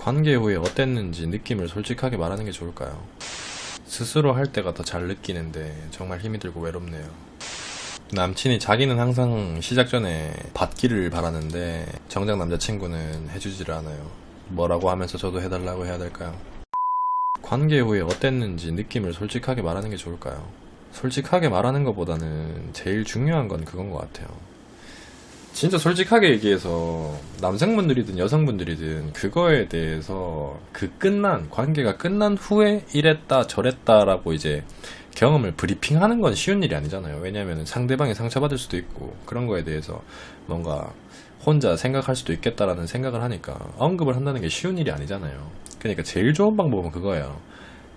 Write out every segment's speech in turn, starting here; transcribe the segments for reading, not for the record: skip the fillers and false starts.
관계 후에 어땠는지 느낌을 솔직하게 말하는 게 좋을까요? 스스로 할 때가 더 잘 느끼는데 정말 힘이 들고 외롭네요. 남친이 자기는 항상 시작 전에 받기를 바라는데 정작 남자친구는 해주지를 않아요. 뭐라고 하면서 저도 해달라고 해야 될까요? 관계 후에 어땠는지 느낌을 솔직하게 말하는 게 좋을까요? 솔직하게 말하는 것보다는 제일 중요한 건 그건 것 같아요. 진짜 솔직하게 얘기해서 남성분들이든 여성분들이든 그거에 대해서 관계가 끝난 후에 이랬다 저랬다라고 이제 경험을 브리핑하는 건 쉬운 일이 아니잖아요. 왜냐하면 상대방이 상처받을 수도 있고 그런 거에 대해서 뭔가 혼자 생각할 수도 있겠다라는 생각을 하니까 언급을 한다는 게 쉬운 일이 아니잖아요. 그러니까 제일 좋은 방법은 그거예요.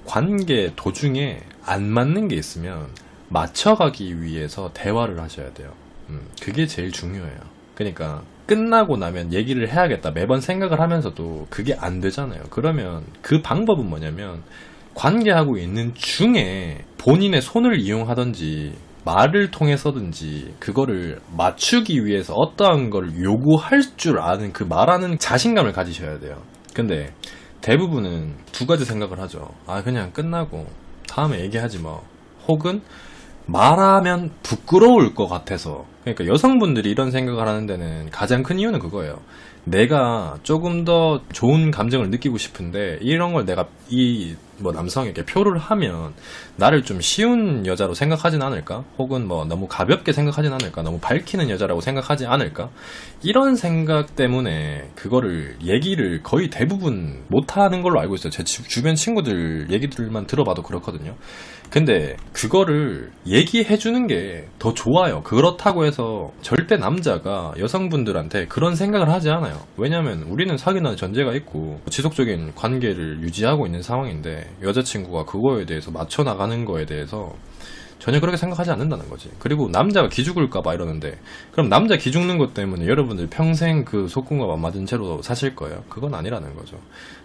관계 도중에 안 맞는 게 있으면 맞춰가기 위해서 대화를 하셔야 돼요. 그게 제일 중요해요. 그러니까 끝나고 나면 얘기를 해야겠다 매번 생각을 하면서도 그게 안 되잖아요. 그러면 그 방법은 뭐냐면 관계하고 있는 중에 본인의 손을 이용하든지 말을 통해서든지 그거를 맞추기 위해서 어떠한 걸 요구할 줄 아는 그 말하는 자신감을 가지셔야 돼요. 근데 대부분은 두 가지 생각을 하죠. 그냥 끝나고 다음에 얘기하지 뭐. 혹은 말하면 부끄러울 것 같아서. 그러니까 여성분들이 이런 생각을 하는 데는 가장 큰 이유는 그거예요. 내가 조금 더 좋은 감정을 느끼고 싶은데 이런 걸 내가 남성에게 표를 하면 나를 좀 쉬운 여자로 생각하진 않을까? 혹은 너무 가볍게 생각하진 않을까? 너무 밝히는 여자라고 생각하지 않을까? 이런 생각 때문에 그거를 얘기를 거의 대부분 못하는 걸로 알고 있어요. 제 주변 친구들 얘기들만 들어봐도 그렇거든요. 근데 그거를 얘기해주는 게 더 좋아요. 그렇다고 해서 절대 남자가 여성분들한테 그런 생각을 하지 않아요. 왜냐면 우리는 사귀는 전제가 있고 지속적인 관계를 유지하고 있는 상황인데 여자친구가 그거에 대해서 맞춰 나가는 거에 대해서 전혀 그렇게 생각하지 않는다는 거지. 그리고 남자가 기죽을까봐 이러는데 그럼 남자 기죽는 것 때문에 여러분들 평생 그 속궁합 안 맞은 채로 사실 거예요? 그건 아니라는 거죠.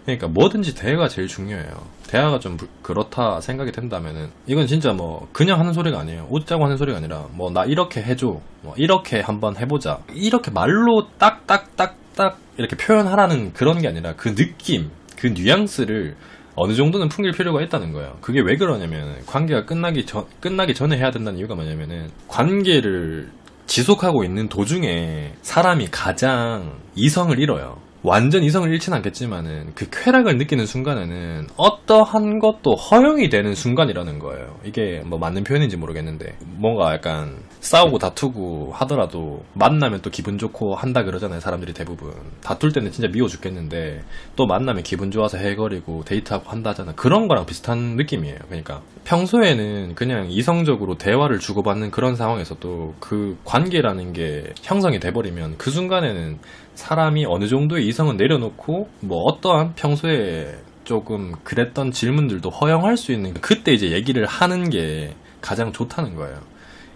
그러니까 뭐든지 대화가 제일 중요해요. 대화가 좀 그렇다 생각이 된다면은 이건 진짜 그냥 하는 소리가 아니에요. 웃자고 하는 소리가 아니라 나 이렇게 해줘, 이렇게 한번 해보자, 이렇게 말로 딱딱딱딱 이렇게 표현하라는 그런 게 아니라 그 느낌, 그 뉘앙스를 어느 정도는 풍길 필요가 있다는 거예요. 그게 왜 그러냐면 관계가 끝나기 전에 해야 된다는 이유가 뭐냐면은 관계를 지속하고 있는 도중에 사람이 가장 이성을 잃어요. 완전 이성을 잃지는 않겠지만은 그 쾌락을 느끼는 순간에는 어떠한 것도 허용이 되는 순간이라는 거예요. 이게 맞는 표현인지 모르겠는데 뭔가 약간 싸우고 다투고 하더라도 만나면 또 기분 좋고 한다 그러잖아요. 사람들이 대부분 다툴 때는 진짜 미워 죽겠는데 또 만나면 기분 좋아서 해거리고 데이트하고 한다 하잖아. 그런 거랑 비슷한 느낌이에요. 그러니까 평소에는 그냥 이성적으로 대화를 주고받는 그런 상황에서도 그 관계라는 게 형성이 돼버리면 그 순간에는 사람이 어느 정도의 이성은 내려놓고 어떠한 평소에 조금 그랬던 질문들도 허용할 수 있는 그때 이제 얘기를 하는 게 가장 좋다는 거예요.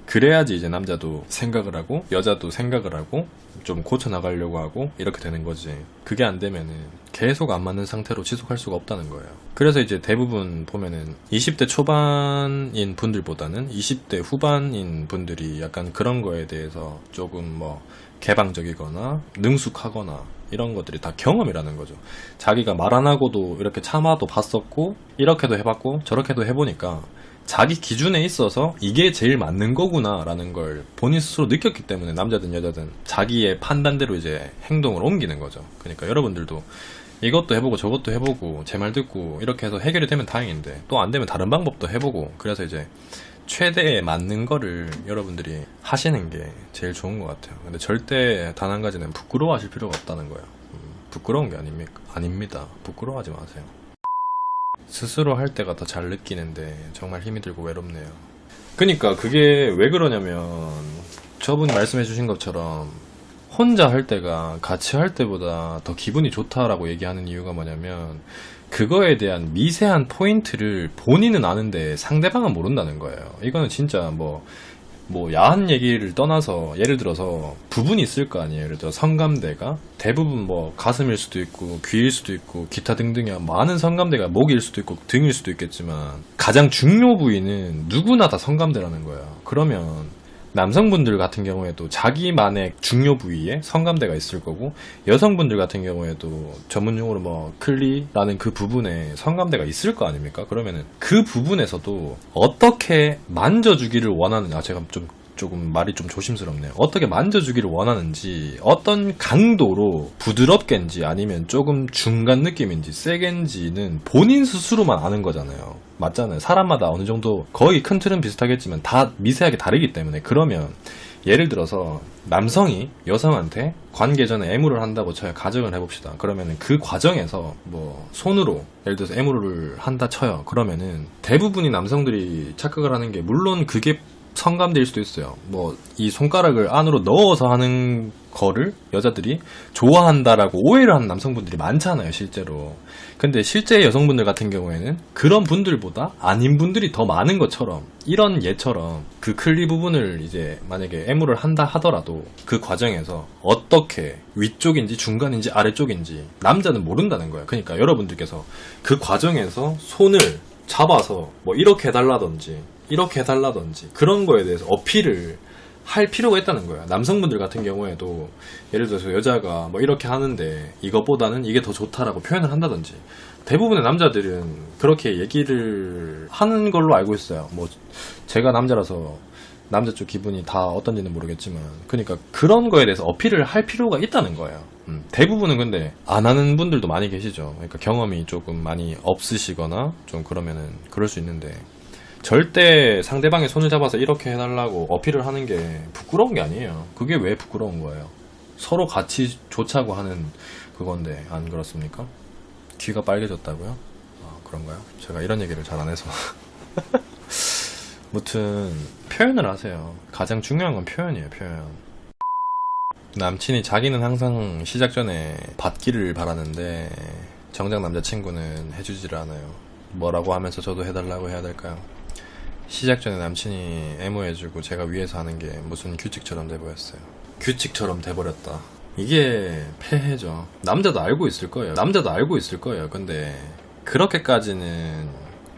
그래야지 이제 남자도 생각을 하고 여자도 생각을 하고 좀 고쳐나가려고 하고 이렇게 되는 거지. 그게 안 되면은 계속 안 맞는 상태로 지속할 수가 없다는 거예요. 그래서 이제 대부분 보면은 20대 초반인 분들보다는 20대 후반인 분들이 약간 그런 거에 대해서 조금 개방적이거나 능숙하거나 이런 것들이 다 경험이라는 거죠. 자기가 말 안 하고도 이렇게 참아도 봤었고 이렇게도 해봤고 저렇게도 해보니까 자기 기준에 있어서 이게 제일 맞는 거구나 라는 걸 본인 스스로 느꼈기 때문에 남자든 여자든 자기의 판단대로 이제 행동을 옮기는 거죠. 그러니까 여러분들도 이것도 해보고 저것도 해보고 제 말 듣고 이렇게 해서 해결이 되면 다행인데 또 안 되면 다른 방법도 해보고 그래서 이제 최대에 맞는 거를 여러분들이 하시는 게 제일 좋은 것 같아요. 근데 절대 단 한 가지는 부끄러워하실 필요가 없다는 거예요. 부끄러운 게 아닙니다. 부끄러워하지 마세요. 스스로 할 때가 더 잘 느끼는데 정말 힘이 들고 외롭네요. 그러니까 그게 왜 그러냐면 저분이 말씀해 주신 것처럼 혼자 할 때가 같이 할 때보다 더 기분이 좋다라고 얘기하는 이유가 뭐냐면 그거에 대한 미세한 포인트를 본인은 아는데 상대방은 모른다는 거예요. 이거는 진짜 야한 얘기를 떠나서 예를 들어서 부분이 있을 거 아니에요. 예를 들어 성감대가 대부분 가슴일 수도 있고 귀일 수도 있고 기타 등등의 많은 성감대가 목일 수도 있고 등일 수도 있겠지만 가장 중요 부위는 누구나 다 성감대라는 거예요. 그러면 남성분들 같은 경우에도 자기만의 중요 부위에 성감대가 있을 거고, 여성분들 같은 경우에도 전문용어로 뭐 클리라는 그 부분에 성감대가 있을 거 아닙니까? 그러면은 그 부분에서도 어떻게 만져주기를 원하느냐, 제가 조금 말이 좀 조심스럽네요. 어떻게 만져주기를 원하는지, 어떤 강도로 부드럽겐지 아니면 조금 중간 느낌인지 세겐지는 본인 스스로만 아는 거잖아요. 맞잖아요. 사람마다 어느 정도 거의 큰 틀은 비슷하겠지만 다 미세하게 다르기 때문에. 그러면 예를 들어서 남성이 여성한테 관계 전에 애무를 한다고 쳐요. 가정을 해봅시다. 그러면은 그 과정에서 뭐 손으로 예를 들어서 애무를 한다 쳐요. 그러면은 대부분이 남성들이 착각을 하는 게, 물론 그게 성감대일 수도 있어요. 뭐 이 손가락을 안으로 넣어서 하는 거를 여자들이 좋아한다라고 오해를 하는 남성분들이 많잖아요, 실제로. 근데 실제 여성분들 같은 경우에는 그런 분들보다 아닌 분들이 더 많은 것처럼, 이런 예처럼 그 클리 부분을 이제 만약에 애무를 한다 하더라도 그 과정에서 어떻게 위쪽인지 중간인지 아래쪽인지 남자는 모른다는 거예요. 그러니까 여러분들께서 그 과정에서 손을 잡아서 뭐 이렇게 해달라든지 이렇게 해달라든지 그런 거에 대해서 어필을 할 필요가 있다는 거예요. 남성분들 같은 경우에도 예를 들어서 여자가 뭐 이렇게 하는데 이것보다는 이게 더 좋다라고 표현을 한다든지, 대부분의 남자들은 그렇게 얘기를 하는 걸로 알고 있어요. 뭐 제가 남자라서 남자 쪽 기분이 다 어떤지는 모르겠지만, 그러니까 그런 거에 대해서 어필을 할 필요가 있다는 거예요. 대부분은 근데 안 하는 분들도 많이 계시죠. 그러니까 경험이 조금 많이 없으시거나 좀 그러면은 그럴 수 있는데, 절대 상대방의 손을 잡아서 이렇게 해달라고 어필을 하는 게 부끄러운 게 아니에요. 그게 왜 부끄러운 거예요? 서로 같이 좋자고 하는 그건데, 안 그렇습니까? 귀가 빨개졌다고요? 그런가요? 제가 이런 얘기를 잘 안 해서. 무튼 표현을 하세요. 가장 중요한 건 표현이에요, 표현. 남친이 자기는 항상 시작 전에 받기를 바라는데 정작 남자친구는 해주지를 않아요. 뭐라고 하면서 저도 해달라고 해야 될까요? 시작 전에 남친이 애무해주고 제가 위에서 하는 게 무슨 규칙처럼 돼버렸어요. 규칙처럼 돼버렸다. 이게 폐해죠. 남자도 알고 있을 거예요. 남자도 알고 있을 거예요. 근데 그렇게까지는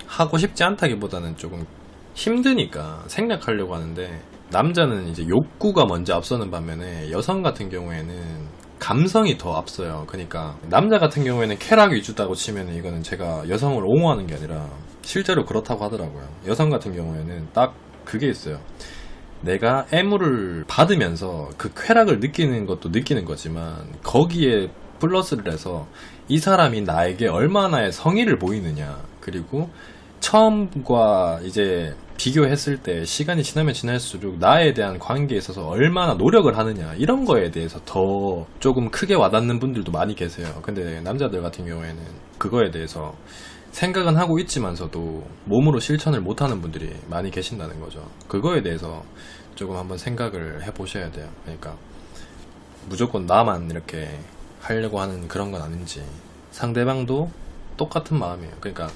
하고 싶지 않다기보다는 조금 힘드니까 생략하려고 하는데, 남자는 이제 욕구가 먼저 앞서는 반면에 여성 같은 경우에는 감성이 더 앞서요. 그러니까 남자 같은 경우에는 쾌락 위주다고 치면 이거는 제가 여성을 옹호하는 게 아니라 실제로 그렇다고 하더라고요. 여성 같은 경우에는 딱 그게 있어요. 내가 애무를 받으면서 그 쾌락을 느끼는 것도 느끼는 거지만, 거기에 플러스를 해서 이 사람이 나에게 얼마나의 성의를 보이느냐, 그리고 처음과 이제 비교했을 때 시간이 지나면 지날수록 나에 대한 관계에 있어서 얼마나 노력을 하느냐, 이런 거에 대해서 더 조금 크게 와닿는 분들도 많이 계세요. 근데 남자들 같은 경우에는 그거에 대해서 생각은 하고 있지만서도 몸으로 실천을 못하는 분들이 많이 계신다는 거죠. 그거에 대해서 조금 한번 생각을 해보셔야 돼요. 그러니까 무조건 나만 이렇게 하려고 하는 그런 건 아닌지, 상대방도 똑같은 마음이에요. 그러니까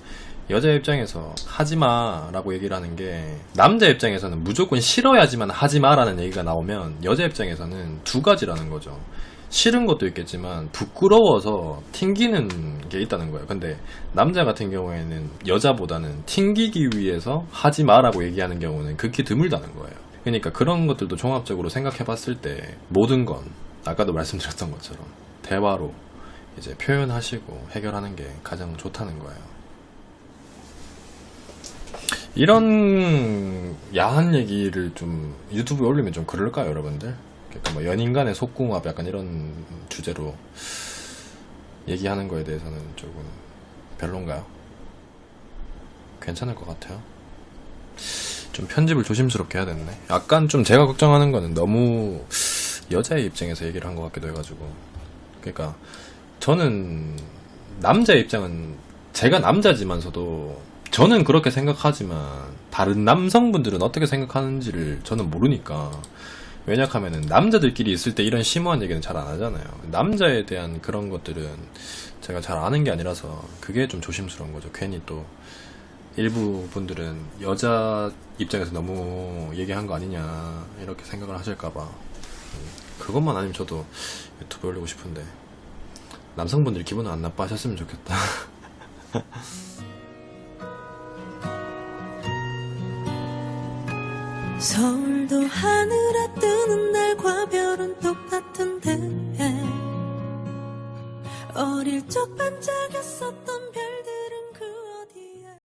여자 입장에서 하지마 라고 얘기를 하는 게, 남자 입장에서는 무조건 싫어야지만 하지마 라는 얘기가 나오면 여자 입장에서는 두 가지라는 거죠. 싫은 것도 있겠지만 부끄러워서 튕기는 게 있다는 거예요. 근데 남자 같은 경우에는 여자보다는 튕기기 위해서 하지마 라고 얘기하는 경우는 극히 드물다는 거예요. 그러니까 그런 것들도 종합적으로 생각해 봤을 때 모든 건 아까도 말씀드렸던 것처럼 대화로 이제 표현하시고 해결하는 게 가장 좋다는 거예요. 이런 야한 얘기를 좀 유튜브에 올리면 좀 그럴까요, 여러분들? 그러니까 뭐 연인 간의 속궁합 약간 이런 주제로 얘기하는 거에 대해서는 조금 별론가요? 괜찮을 것 같아요. 좀 편집을 조심스럽게 해야 됐네. 약간 좀 제가 걱정하는 거는 너무 여자의 입장에서 얘기를 한 것 같기도 해가지고. 그러니까 저는 남자의 입장은, 제가 남자지만서도 저는 그렇게 생각하지만 다른 남성분들은 어떻게 생각하는지를 저는 모르니까. 왜냐하면은 남자들끼리 있을 때 이런 심오한 얘기는 잘 안 하잖아요. 남자에 대한 그런 것들은 제가 잘 아는 게 아니라서 그게 좀 조심스러운 거죠. 괜히 또 일부 분들은 여자 입장에서 너무 얘기한 거 아니냐 이렇게 생각을 하실까봐. 그것만 아니면 저도 유튜브에 올리고 싶은데 남성분들이 기분은 안 나빠하셨으면 좋겠다. 서울도 하늘에 뜨는 달과 별은 똑같은데 어릴 적 반짝였었던